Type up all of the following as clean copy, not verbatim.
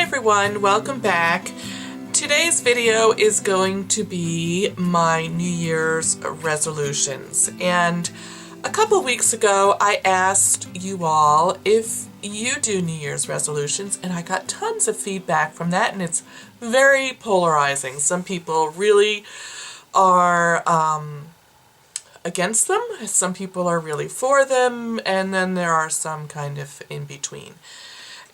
everyone, welcome back. Today's video is going to be my New Year's resolutions, and a couple weeks ago I asked you all if you do New Year's resolutions, and I got tons of feedback from that, and it's very polarizing. Some people really are against them, some people are really for them, and then there are some kind of in between.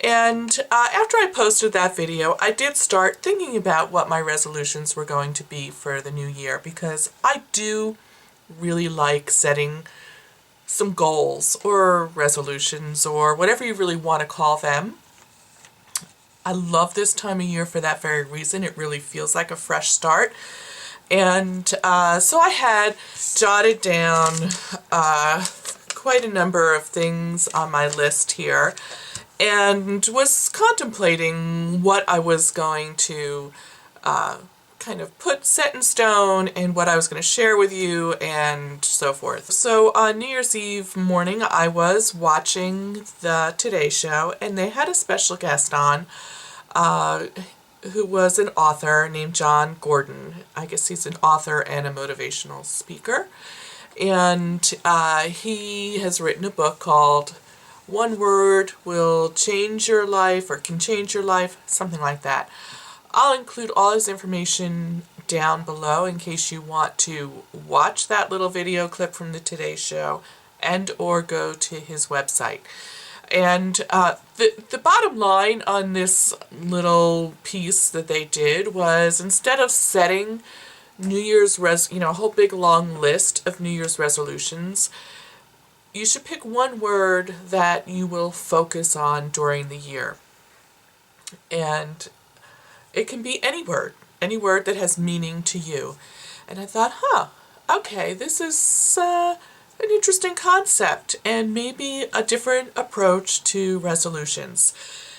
And after I posted that video, I did start thinking about what my resolutions were going to be for the new year, because I do really like setting some goals or resolutions or whatever you really want to call them. I love this time of year for that very reason. It really feels like a fresh start. And so I had jotted down quite a number of things on my list here, and was contemplating what I was going to kind of set in stone and what I was going to share with you and so forth. So on New Year's Eve morning, I was watching the Today Show, and they had a special guest on who was an author named Jon Gordon. I guess he's an author and a motivational speaker. And he has written a book called One Word Will Change Your Life, or Can Change Your Life, something like that. I'll include all his information down below in case you want to watch that little video clip from the Today Show and or go to his website. And the bottom line on this little piece that they did was, instead of setting New Year's a whole big long list of New Year's resolutions, you should pick one word that you will focus on during the year. And it can be any word that has meaning to you. And I thought, okay, this is an interesting concept and maybe a different approach to resolutions.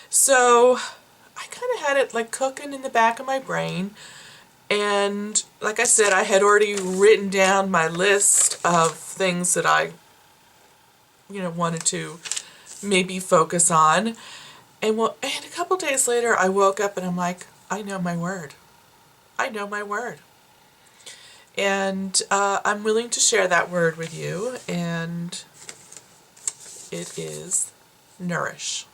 So I kind of had it like cooking in the back of my brain. And like I said, I had already written down my list of things that I wanted to maybe focus on. And a couple days later, I woke up and I'm like, I know my word. I know my word. And I'm willing to share that word with you, and it is nourish.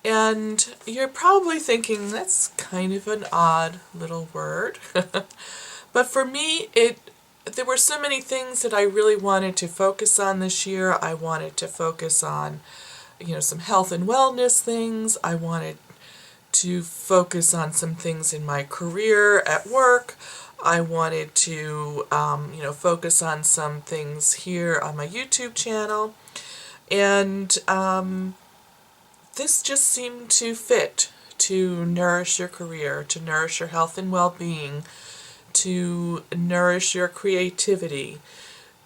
And you're probably thinking, that's kind of an odd little word. But for me, there were so many things that I really wanted to focus on this year. I wanted to focus on, some health and wellness things. I wanted to focus on some things in my career at work. I wanted to, focus on some things here on my YouTube channel. And this just seemed to fit, to nourish your career, to nourish your health and well-being, to nourish your creativity,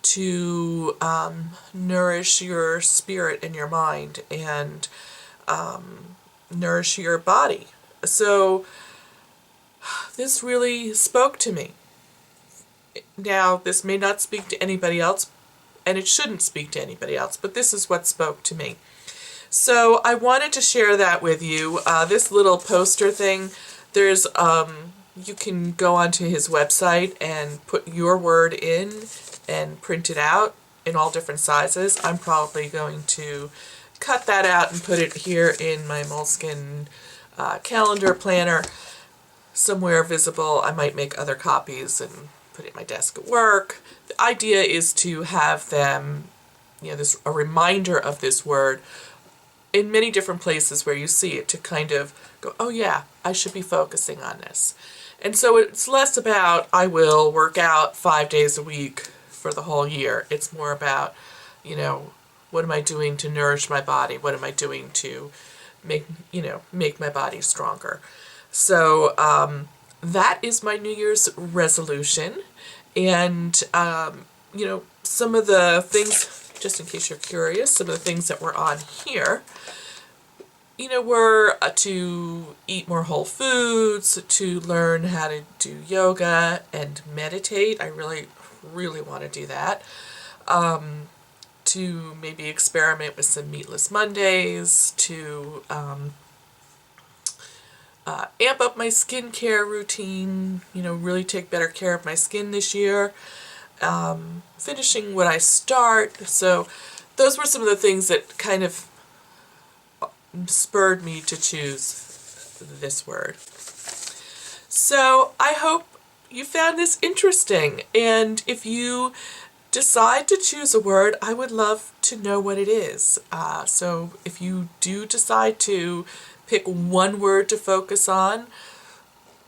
to nourish your spirit and your mind, and nourish your body. So this really spoke to me. Now, this may not speak to anybody else, and it shouldn't speak to anybody else, but this is what spoke to me. So I wanted to share that with you. This little poster thing, there's you can go onto his website and put your word in and print it out in all different sizes. I'm probably going to cut that out and put it here in my moleskin calendar planner, somewhere visible. I might make other copies and put it at my desk at work. The idea is to have them, a reminder of this word in many different places where you see it, to kind of go, oh yeah, I should be focusing on this. And so it's less about, I will work out 5 days a week for the whole year. It's more about, what am I doing to nourish my body? What am I doing to make my body stronger? So that is my New Year's resolution. And, some of the things, just in case you're curious, some of the things that were on here, were to eat more whole foods, to learn how to do yoga and meditate. I really, really want to do that. To maybe experiment with some meatless Mondays, to amp up my skincare routine, you know, really take better care of my skin this year, finishing what I start. So those were some of the things that kind of spurred me to choose this word. So I hope you found this interesting, and if you decide to choose a word, I would love to know what it is. So if you do decide to pick one word to focus on,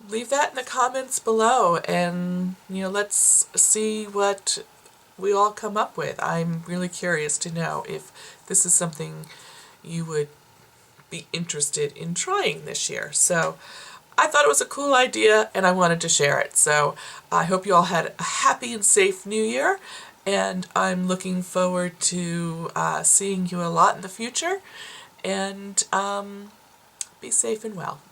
leave that in the comments below, and you know, let's see what we all come up with. I'm really curious to know if this is something you would be interested in trying this year. So I thought it was a cool idea and I wanted to share it. So I hope you all had a happy and safe New Year, and I'm looking forward to seeing you a lot in the future, and be safe and well.